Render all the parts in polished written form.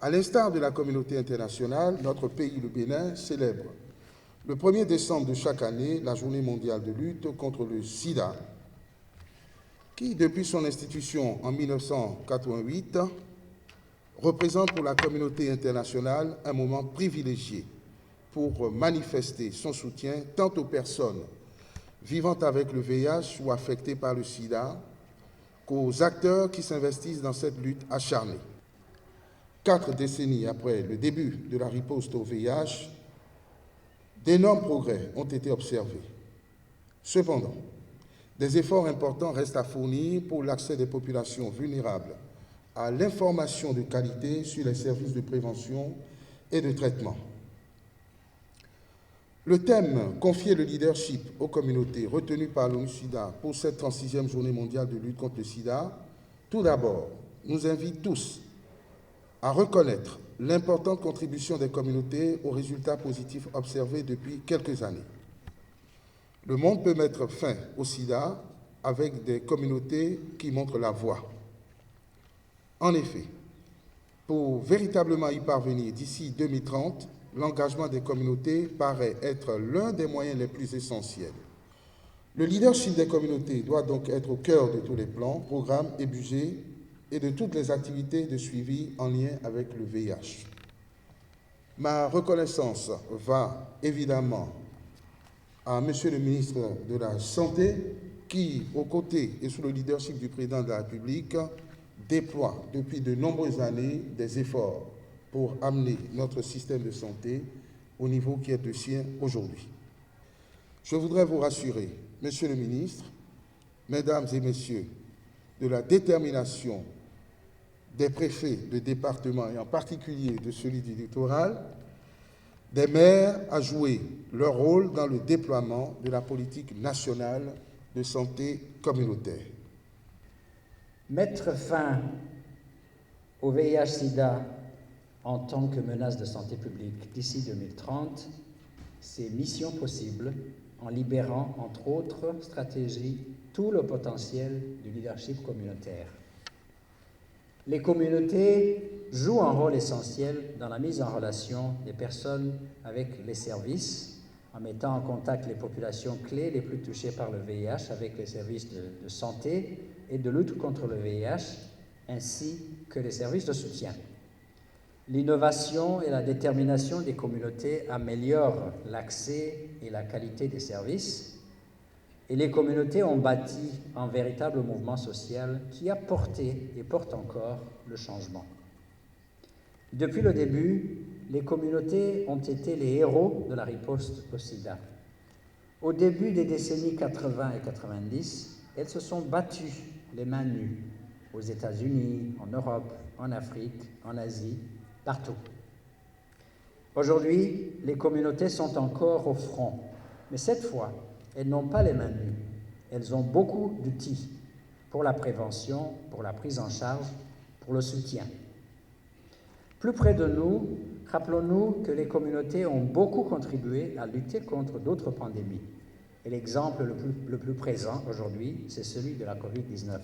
À l'instar de la communauté internationale, notre pays, le Bénin, célèbre le 1er décembre de chaque année la Journée mondiale de lutte contre le sida, qui, depuis son institution en 1988, représente pour la communauté internationale un moment privilégié pour manifester son soutien tant aux personnes vivant avec le VIH ou affectées par le sida qu'aux acteurs qui s'investissent dans cette lutte acharnée. 4 décennies après le début de la riposte au VIH, d'énormes progrès ont été observés. Cependant, des efforts importants restent à fournir pour l'accès des populations vulnérables à l'information de qualité sur les services de prévention et de traitement. Le thème « Confier le leadership aux communautés » retenu par l'ONU-SIDA pour cette 36e journée mondiale de lutte contre le sida, tout d'abord, nous invite tous à reconnaître l'importante contribution des communautés aux résultats positifs observés depuis quelques années. Le monde peut mettre fin au sida avec des communautés qui montrent la voie. En effet, pour véritablement y parvenir d'ici 2030, l'engagement des communautés paraît être l'un des moyens les plus essentiels. Le leadership des communautés doit donc être au cœur de tous les plans, programmes et budgets et de toutes les activités de suivi en lien avec le VIH. Ma reconnaissance va évidemment à Monsieur le ministre de la Santé qui, aux côtés et sous le leadership du Président de la République, déploie depuis de nombreuses années des efforts pour amener notre système de santé au niveau qui est le sien aujourd'hui. Je voudrais vous rassurer, Monsieur le ministre, Mesdames et Messieurs, de la détermination des préfets de département et en particulier de celui du littoral, des maires à jouer leur rôle dans le déploiement de la politique nationale de santé communautaire. Mettre fin au VIH-Sida en tant que menace de santé publique d'ici 2030, c'est mission possible en libérant, entre autres stratégies, tout le potentiel du leadership communautaire. Les communautés jouent un rôle essentiel dans la mise en relation des personnes avec les services, en mettant en contact les populations clés les plus touchées par le VIH avec les services de santé et de lutte contre le VIH, ainsi que les services de soutien. L'innovation et la détermination des communautés améliorent l'accès et la qualité des services, et les communautés ont bâti un véritable mouvement social qui a porté et porte encore le changement. Depuis le début, les communautés ont été les héros de la riposte au sida. Au début des décennies 80 et 90, elles se sont battues les mains nues aux États-Unis, en Europe, en Afrique, en Asie, partout. Aujourd'hui, les communautés sont encore au front, mais cette fois, elles n'ont pas les mains nues. Elles ont beaucoup d'outils pour la prévention, pour la prise en charge, pour le soutien. Plus près de nous, rappelons-nous que les communautés ont beaucoup contribué à lutter contre d'autres pandémies. Et l'exemple le plus présent aujourd'hui, c'est celui de la COVID-19.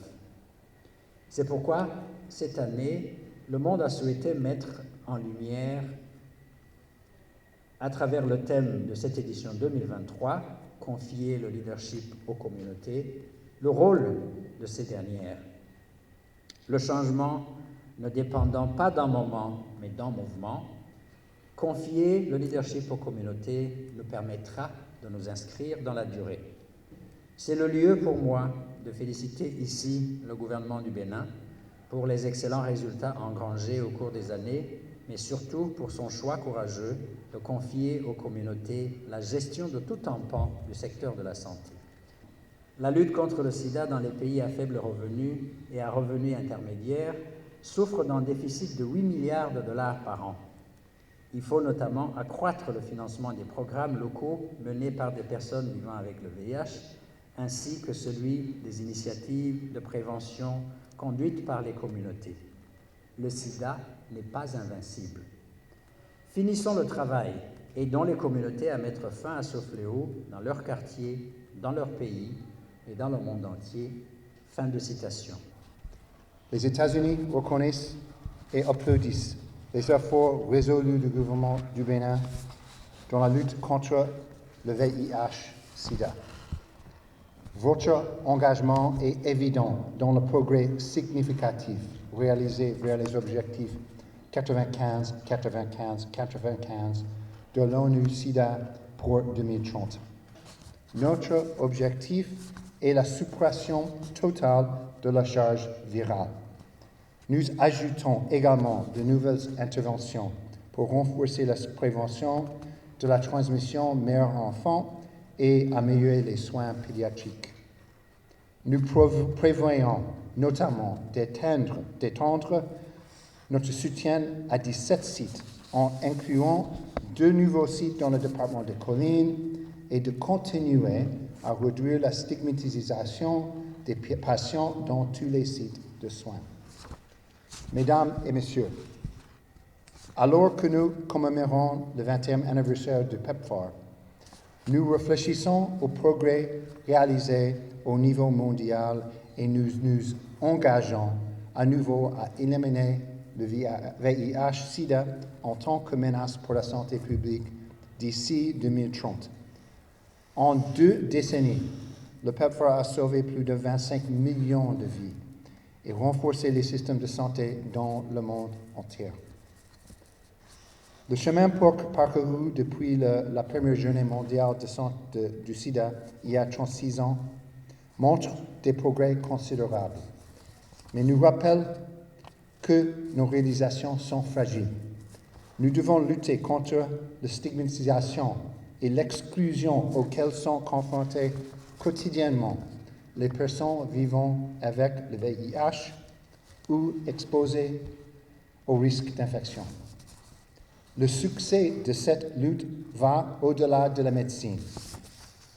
C'est pourquoi, cette année, le monde a souhaité mettre en lumière, à travers le thème de cette édition 2023, confier le leadership aux communautés, le rôle de ces dernières. Le changement ne dépendant pas d'un moment, mais d'un mouvement, confier le leadership aux communautés nous permettra de nous inscrire dans la durée. C'est le lieu pour moi de féliciter ici le gouvernement du Bénin pour les excellents résultats engrangés au cours des années, mais surtout pour son choix courageux de confier aux communautés la gestion de tout un pan du secteur de la santé. La lutte contre le sida dans les pays à faible revenu et à revenus intermédiaires souffre d'un déficit de 8 milliards de dollars par an. Il faut notamment accroître le financement des programmes locaux menés par des personnes vivant avec le VIH, ainsi que celui des initiatives de prévention conduites par les communautés. Le sida n'est pas invincible. Finissons le travail, aidons les communautés à mettre fin à ce fléau dans leur quartier, dans leur pays et dans le monde entier. Fin de citation. Les États-Unis reconnaissent et applaudissent les efforts résolus du gouvernement du Bénin dans la lutte contre le VIH-Sida. Votre engagement est évident dans le progrès significatif réalisé vers les objectifs 95, 95, 95 de l'ONU-SIDA pour 2030. Notre objectif est la suppression totale de la charge virale. Nous ajoutons également de nouvelles interventions pour renforcer la prévention de la transmission mère-enfant et améliorer les soins pédiatriques. Nous prévoyons notamment d'étendre notre soutien à 17 sites en incluant 2 nouveaux sites dans le département des Collines et de continuer à réduire la stigmatisation des patients dans tous les sites de soins. Mesdames et messieurs, alors que nous commémorons le 20e anniversaire du PEPFAR, nous réfléchissons aux progrès réalisés au niveau mondial et nous nous engageons à nouveau à éliminer le VIH-Sida en tant que menace pour la santé publique d'ici 2030. En 2 décennies, le PEPFAR a sauvé plus de 25 millions de vies et renforcé les systèmes de santé dans le monde entier. Le chemin parcouru depuis la première journée mondiale du sida, il y a 36 ans, montre des progrès considérables, mais nous rappelle que nos réalisations sont fragiles. Nous devons lutter contre la stigmatisation et l'exclusion auxquelles sont confrontées quotidiennement les personnes vivant avec le VIH ou exposées au risque d'infection. Le succès de cette lutte va au-delà de la médecine.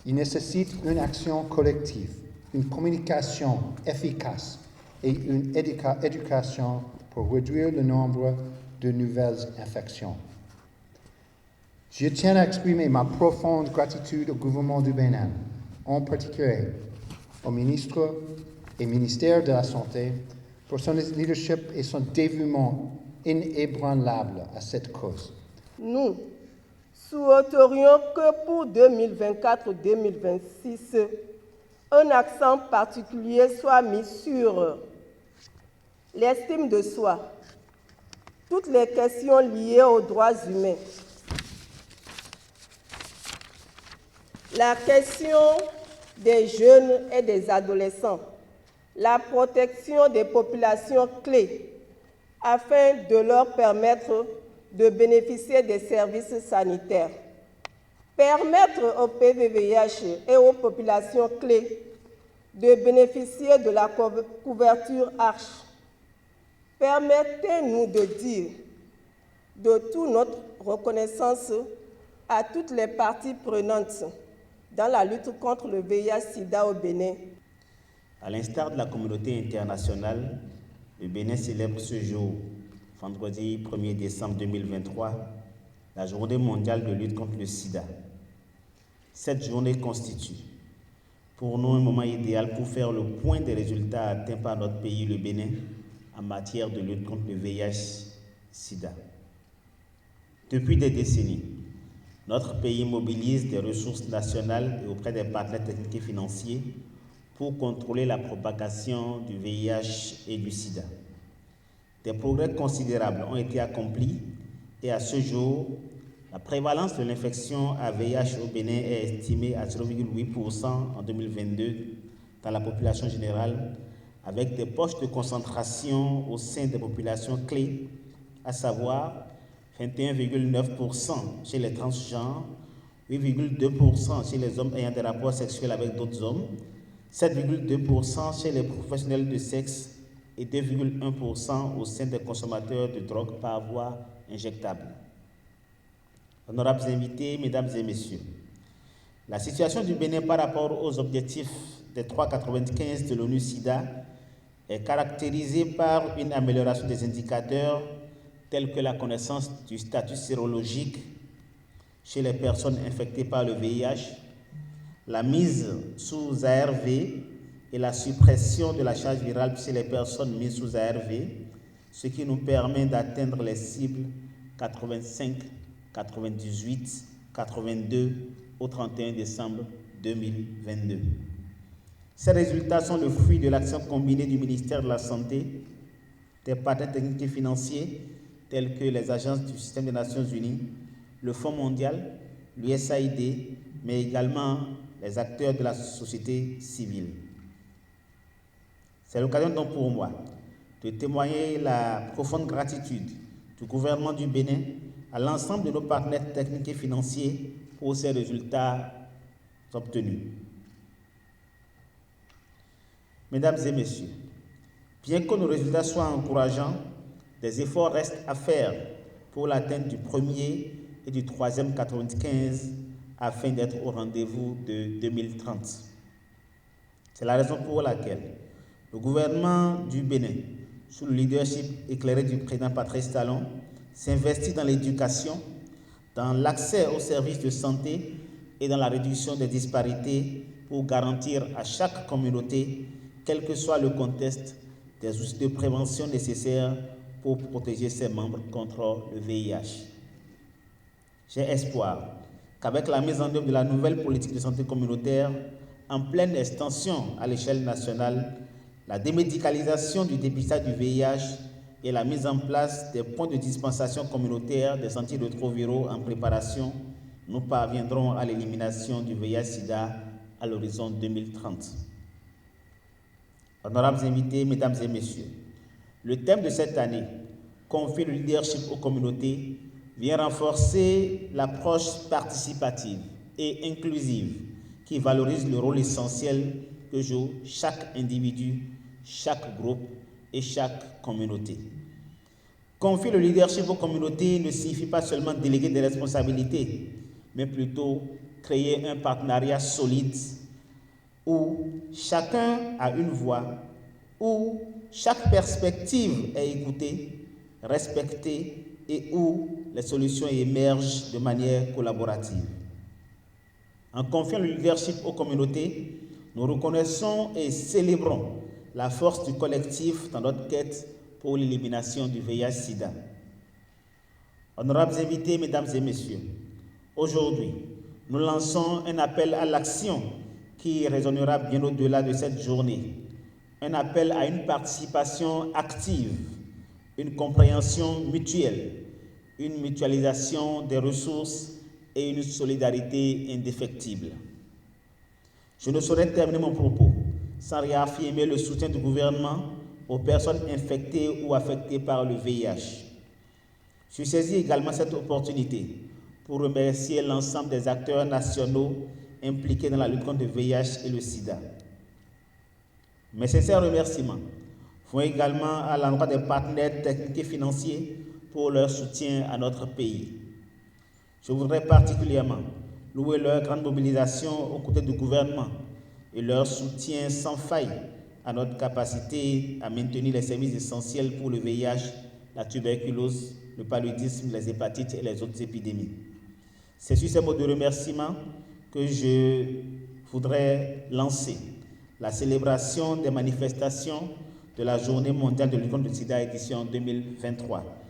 Il nécessite une action collective, une communication efficace et une éducation pour réduire le nombre de nouvelles infections. Je tiens à exprimer ma profonde gratitude au gouvernement du Bénin, en particulier au ministre et ministère de la Santé, pour son leadership et son dévouement inébranlable à cette cause. Nous souhaiterions que pour 2024-2026, un accent particulier soit mis sur l'estime de soi, toutes les questions liées aux droits humains, la question des jeunes et des adolescents, la protection des populations clés, afin de leur permettre de bénéficier des services sanitaires. Permettre au PVVIH et aux populations clés de bénéficier de la couverture ARCHE. Permettez-nous de dire de toute notre reconnaissance à toutes les parties prenantes dans la lutte contre le VIH-Sida au Bénin. À l'instar de la communauté internationale, le Bénin célèbre ce jour, vendredi 1er décembre 2023, la Journée mondiale de lutte contre le sida. Cette journée constitue pour nous un moment idéal pour faire le point des résultats atteints par notre pays, le Bénin, en matière de lutte contre le VIH-Sida. Depuis des décennies, notre pays mobilise des ressources nationales et auprès des partenaires techniques et financiers pour contrôler la propagation du VIH et du sida. Des progrès considérables ont été accomplis et à ce jour, la prévalence de l'infection à VIH au Bénin est estimée à 0,8% en 2022 dans la population générale, avec des poches de concentration au sein des populations clés, à savoir 21,9% chez les transgenres, 8,2% chez les hommes ayant des rapports sexuels avec d'autres hommes, 7,2% chez les professionnels de sexe et 2,1% au sein des consommateurs de drogue par voie injectable. Honorables invités, mesdames et messieurs, la situation du Bénin par rapport aux objectifs des 3,95 de l'ONU-SIDA est caractérisée par une amélioration des indicateurs tels que la connaissance du statut sérologique chez les personnes infectées par le VIH, la mise sous ARV et la suppression de la charge virale chez les personnes mises sous ARV, ce qui nous permet d'atteindre les cibles 85, 98, 82 au 31 décembre 2022. Ces résultats sont le fruit de l'action combinée du ministère de la Santé, des partenaires techniques et financiers tels que les agences du système des Nations Unies, le Fonds mondial, l'USAID, mais également les acteurs de la société civile. C'est l'occasion donc pour moi de témoigner la profonde gratitude du gouvernement du Bénin à l'ensemble de nos partenaires techniques et financiers pour ces résultats obtenus. Mesdames et messieurs, bien que nos résultats soient encourageants, des efforts restent à faire pour l'atteinte du premier et du troisième 95 afin d'être au rendez-vous de 2030. C'est la raison pour laquelle le gouvernement du Bénin, sous le leadership éclairé du président Patrice Talon, s'investit dans l'éducation, dans l'accès aux services de santé et dans la réduction des disparités pour garantir à chaque communauté, quel que soit le contexte, des outils de prévention nécessaires pour protéger ses membres contre le VIH. J'ai espoir qu'avec la mise en œuvre de la nouvelle politique de santé communautaire, en pleine extension à l'échelle nationale, la démédicalisation du dépistage du VIH et la mise en place des points de dispensation communautaire des antirétroviraux en préparation, nous parviendrons à l'élimination du VIH-Sida à l'horizon 2030. Honorables invités, mesdames et messieurs, le thème de cette année, confier le leadership aux communautés, vient renforcer l'approche participative et inclusive qui valorise le rôle essentiel que joue chaque individu, chaque groupe et chaque communauté. Confier le leadership aux communautés ne signifie pas seulement déléguer des responsabilités, mais plutôt créer un partenariat solide où chacun a une voix, où chaque perspective est écoutée, respectée et où les solutions émergent de manière collaborative. En confiant le leadership aux communautés, nous reconnaissons et célébrons la force du collectif dans notre quête pour l'élimination du VIH-Sida. Honorables invités, mesdames et messieurs, aujourd'hui, nous lançons un appel à l'action qui résonnera bien au-delà de cette journée. Un appel à une participation active, une compréhension mutuelle, une mutualisation des ressources et une solidarité indéfectible. Je ne saurais terminer mon propos sans réaffirmer le soutien du gouvernement aux personnes infectées ou affectées par le VIH. Je saisis également cette opportunité pour remercier l'ensemble des acteurs nationaux impliqués dans la lutte contre le VIH et le sida. Mes sincères remerciements vont également à l'endroit des partenaires techniques et financiers pour leur soutien à notre pays. Je voudrais particulièrement louer leur grande mobilisation aux côtés du gouvernement et leur soutien sans faille à notre capacité à maintenir les services essentiels pour le VIH, la tuberculose, le paludisme, les hépatites et les autres épidémies. C'est sur ces mots de remerciement que je voudrais lancer la célébration des manifestations de la Journée mondiale de lutte contre le sida édition 2023.